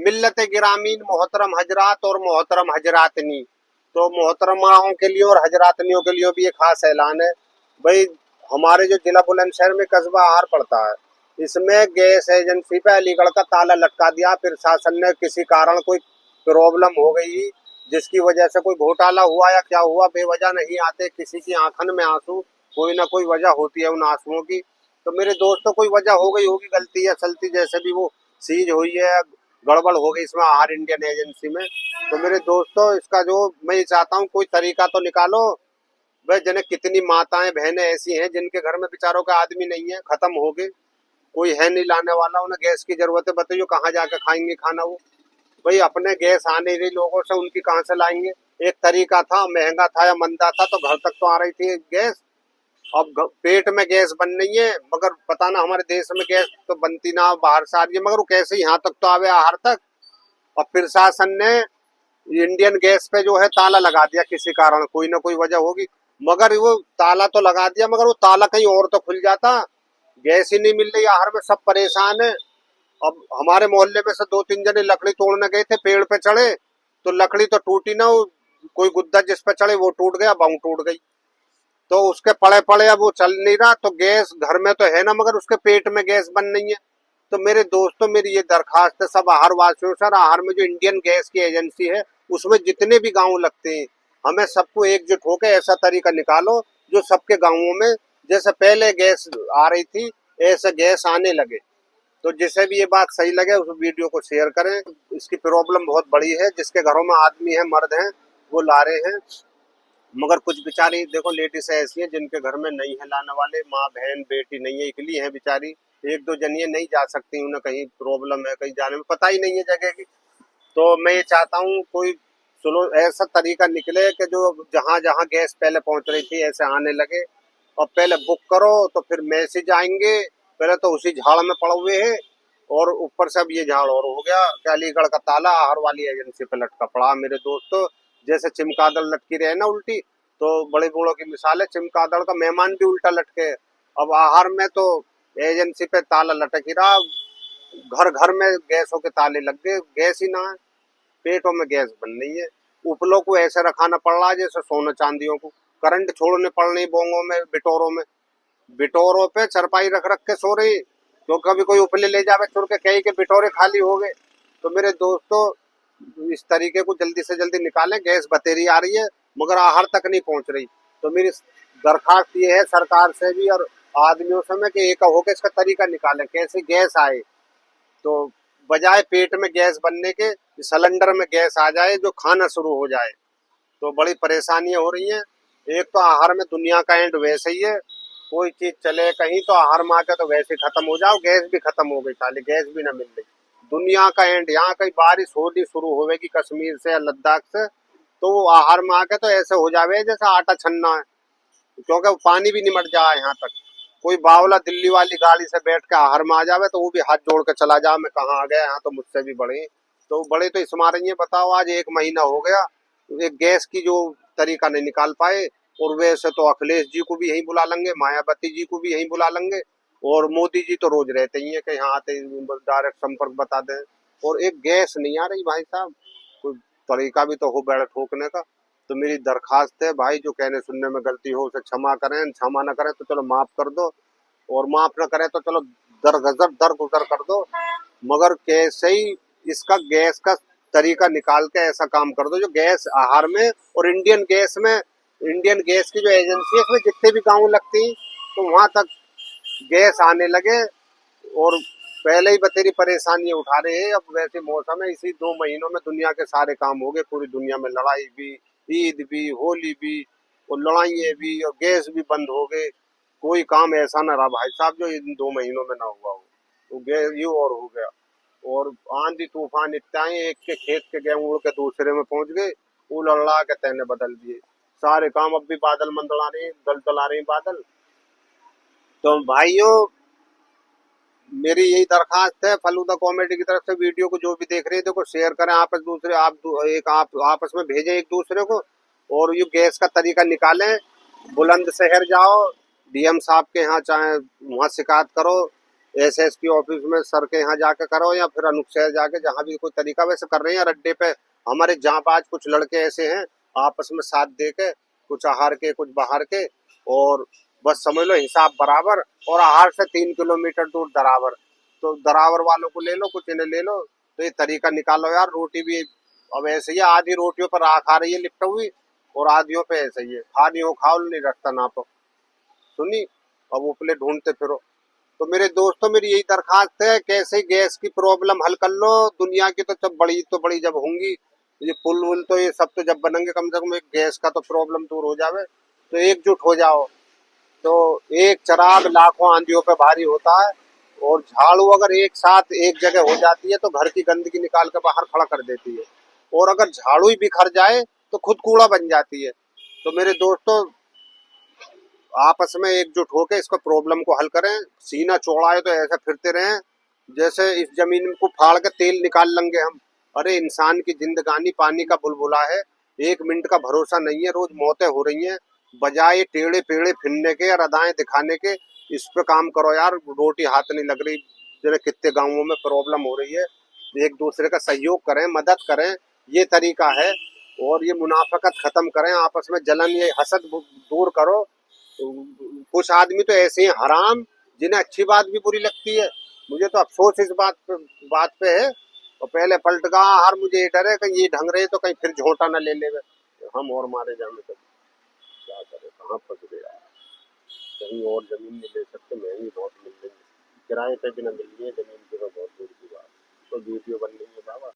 मिल्लत गिरामीन मोहतरम हजरात और मोहतरम हजरातनी। तो मोहतरमाओं के लिए और हजरातनियों के लिए भी एक खास ऐलान है भाई। हमारे जो जिला बुलंदशहर में कस्बा आहार पड़ता है, इसमें गैस एजेंसी पे अलीगढ़ का ताला लटका दिया। फिर शासन ने किसी कारण कोई प्रॉब्लम हो गई जिसकी वजह से कोई घोटाला हुआ या क्या हुआ, बेवजह नहीं आते किसी की आंखन में आंसू। कोई ना कोई वजह होती है उन आंसुओं की। तो मेरे दोस्तों कोई वजह हो गई होगी, गलती या सलती जैसे भी वो सीज हुई है, गड़बड़ हो गई इसमें आहार इंडियन एजेंसी में। तो मेरे दोस्तों इसका जो मैं ये चाहता हूँ कोई तरीका तो निकालो भाई। जने कितनी माताएं बहनें ऐसी हैं जिनके घर में बेचारों का आदमी नहीं है, खत्म हो गए, कोई है नहीं लाने वाला, उन्हें गैस की जरूरत है। बताइए कहाँ जाके खाएंगे खाना वो। भाई अपने गैस आ नहीं रही लोगों से, उनकी कहाँ से लाएंगे। एक तरीका था, महंगा था या मंदा था, तो घर तक तो आ रही थी गैस। अब पेट में गैस बन रही है, मगर पता ना हमारे देश में गैस तो बनती ना, बाहर से आ रही है, मगर वो कैसे यहाँ तक तो आवे आहार तक। और फिर शासन ने इंडियन गैस पे जो है ताला लगा दिया किसी कारण, कोई ना कोई वजह होगी। मगर वो ताला तो लगा दिया, मगर वो ताला कहीं और तो खुल जाता। गैस ही नहीं मिल रही, आहार में सब परेशान है। अब हमारे मोहल्ले में से दो तीन जने लकड़ी तोड़ने गए थे, पेड़ पे चढ़े तो लकड़ी तो टूटी ना, कोई गुद्दा जिस पे चढ़े वो टूट गया, बांग टूट गई। तो उसके पड़े पड़े अब वो चल नहीं रहा। तो गैस घर में तो है ना, मगर उसके पेट में गैस बन नहीं है। तो मेरे दोस्तों मेरी ये दरखास्त है सब आहार वासियों सर, आहार में जो इंडियन गैस की एजेंसी है उसमें जितने भी गांव लगते हैं, हमें सबको एकजुट होकर ऐसा तरीका निकालो जो सबके गांवों में जैसे पहले गैस आ रही थी ऐसे गैस आने लगे। तो जिसे भी ये बात सही लगे उस वीडियो को शेयर करें। इसकी प्रॉब्लम बहुत बड़ी है, जिसके घरों में आदमी है, मर्द हैं, वो ला रहे हैं। मगर कुछ बेचारी देखो लेडीज ऐसी हैं जिनके घर में नहीं है लाने वाले, माँ बहन बेटी नहीं है, इकली है बेचारी, एक दो जनिए नहीं जा सकती, उन्हें कहीं प्रॉब्लम है, कहीं जाने में पता ही नहीं है जगह की। तो मैं ये चाहता हूँ कोई सुनो ऐसा तरीका निकले कि जो जहाँ जहाँ गैस पहले पहुंच रही थी ऐसे आने लगे। और पहले बुक करो तो फिर मैसेज आएंगे, पहले तो उसी झाड़ में पड़े हुए है। और ऊपर से अब ये झाड़ और हो गया कि अलीगढ़ का ताला आहार वाली एजेंसी पे लटका पड़ा। मेरे दोस्तों जैसे चिमकादड़ लटकी रहे ना उल्टी, तो बड़े बूढ़ों की मिसाल है, चिमकादड़ का मेहमान भी उल्टा लटके। अब आहार में तो एजेंसी पे ताला लटक ही रहा, घर घर में गैसों के ताले लग गए, गैस ही ना है, पेटों में गैस बन रही है। उपलों को ऐसे रखाना पड़ रहा है जैसे सोना चांदियों को, करंट छोड़ने पड़ रही बोंगों में, बिटोरों में, बिटोरों पे चरपाई रख रख के सो रही। तो कभी कोई उपले ले जावे चुर के कहीं के बिटोरे खाली हो गए। तो मेरे दोस्तों इस तरीके को जल्दी से जल्दी निकालें, गैस बतेरी आ रही है मगर आहार तक नहीं पहुंच रही। तो मेरी दरखास्त ये है सरकार से भी और आदमियों से में कि एक होकर इसका तरीका निकालें कैसे गैस आए। तो बजाय पेट में गैस बनने के सिलेंडर में गैस आ जाए जो खाना शुरू हो जाए। तो बड़ी परेशानियां हो रही हैं। एक तो आहार में दुनिया का एंड वैसे ही है, कोई चीज चले कहीं तो आहार में आके तो वैसे खत्म हो जाओ, गैस भी खत्म हो गई, खाली गैस भी ना मिल रही। दुनिया का एंड यहाँ कहीं बारिश होनी शुरू होगी कश्मीर से या लद्दाख से, तो वो आहार में आके तो ऐसे हो जावे जैसे आटा छन्ना है, क्योंकि पानी भी निमट जाए यहाँ तक। कोई बावला दिल्ली वाली गाड़ी से बैठ के आहार में आ जावे तो वो भी हाथ जोड़ के चला जा, मैं कहाँ आ गया, यहाँ तो मुझसे भी बड़े। तो बड़े तो इस मारे हैं, बताओ आज 1 महीना हो गया एक गैस की जो तरीका नहीं निकाल पाए। और वैसे तो अखिलेश जी को भी यहीं बुला लेंगे, मायावती जी को भी यहीं बुला लेंगे, और मोदी जी तो रोज रहते ही है कि यहाँ आते डायरेक्ट संपर्क बता दें। और एक गैस नहीं आ रही भाई साहब, कोई तरीका भी तो हो बैठ ठोकने का। तो मेरी दरखास्त है भाई, जो कहने सुनने में गलती हो उसे क्षमा करें, क्षमा न करें तो चलो माफ कर दो, और माफ न करें तो चलो दरगजर दरगुजर कर दो। मगर कैसे ही इसका गैस का तरीका निकाल के ऐसा काम कर दो जो गैस आहार में और इंडियन गैस की जो एजेंसी है इसमें जितने भी गाँव लगती हैं तो वहां तक गैस आने लगे। और पहले ही बतेरी परेशानी उठा रहे हैं, अब वैसे मौसम है, इसी 2 महीनों में दुनिया के सारे काम हो गए, पूरी दुनिया में लड़ाई भी, ईद भी, होली भी, और लड़ाइयाँ भी, और गैस भी बंद हो गए। कोई काम ऐसा ना रहा भाई साहब जो इन 2 महीनों में ना हुआ हो। तो गैस ये और हो गया। और आंधी तूफान इतना ही, एक के खेत के गेहूं उड़ के दूसरे में पहुंच गए, वो लड़ा के तहने बदल दिए सारे काम। अब भी बादल मंडला रहे हैं, दलदला रहे हैं बादल। तो भाइयों मेरी यही दरखास्त है फलूदा कॉमेडी की तरफ से, वीडियो को जो भी देख रहे हैं देखो शेयर करें आपस दूसरे, आप आपस में भेजें एक दूसरे को। और ये गैस का तरीका निकालें, बुलंदशहर जाओ, डीएम साहब के यहाँ चाहे वहाँ शिकायत करो, एसएसपी ऑफिस में सर के यहाँ जाके करो या फिर अनूप शहर जाके, जहाँ भी कोई तरीका वैसे कर रहे हैं अड्डे पे। हमारे जांबाज कुछ लड़के ऐसे हैं, आपस में साथ दे के, कुछ आहार के कुछ बाहर के, और बस समझ लो हिसाब बराबर। और आहार से 3 किलोमीटर दूर दरावर, तो दरावर वालों को ले लो, कुछ इन्हें ले लो। तो ये तरीका निकालो यार। रोटी भी अब ऐसे ही है, आधी रोटियों पर राख आ रही है लिपट हुई, और आधियों पे ऐसे ही है, खानी हो खाओ नहीं रखता ना तो सुनी। अब उपले ढूंढते फिरो। तो मेरे दोस्तों मेरी यही दरखास्त है, कैसे ही गैस की प्रॉब्लम हल कर लो। दुनिया की तो बड़ी जब होंगी, ये पुल वुल तो ये सब तो जब बनेंगे, कम से कम एक गैस का तो प्रॉब्लम दूर हो जावे। तो एकजुट हो जाओ। तो एक चराग लाखों आंधियों पे भारी होता है। और झाड़ू अगर एक साथ एक जगह हो जाती है तो घर की गंदगी निकाल के बाहर खड़ा कर देती है। और अगर झाड़ू ही बिखर जाए तो खुद कूड़ा बन जाती है। तो मेरे दोस्तों, आपस में एकजुट होकर इसको प्रॉब्लम को हल करें। सीना चौड़ा है तो ऐसे फिरते रहें जैसे इस जमीन को फाड़ के तेल निकाल लेंगे हम। अरे इंसान की जिंदगानी पानी का बुलबुला है, 1 मिनट का भरोसा नहीं है, रोज मौतें हो रही हैं। बजाय टेढ़े पेढ़े फिरने के और अदाएं दिखाने के, इस पे काम करो यार। रोटी हाथ नहीं लग रही, जरा कितने गांवों में प्रॉब्लम हो रही है। एक दूसरे का सहयोग करें, मदद करें, ये तरीका है। और ये मुनाफकत खत्म करें, आपस में जलन ये हसद दूर करो। कुछ आदमी तो ऐसे हैं हराम, जिन्हें अच्छी बात भी बुरी लगती है। मुझे तो अफसोस इस बात पे है। और पहले पलट गया हर, मुझे ये डर है कहीं ये ढंग रहे तो कहीं फिर झोंटा न ले लेवे हम और मारे जाने। तो क्या करे, कहाँ फंस गया। कहीं और जमीन नहीं ले सकते, महंगी बहुत मिल रही है, किराए पे भी न मिल रही है जमीन की, तो बहुत दूर की बात। तो वीडियो बन रही है बाबा।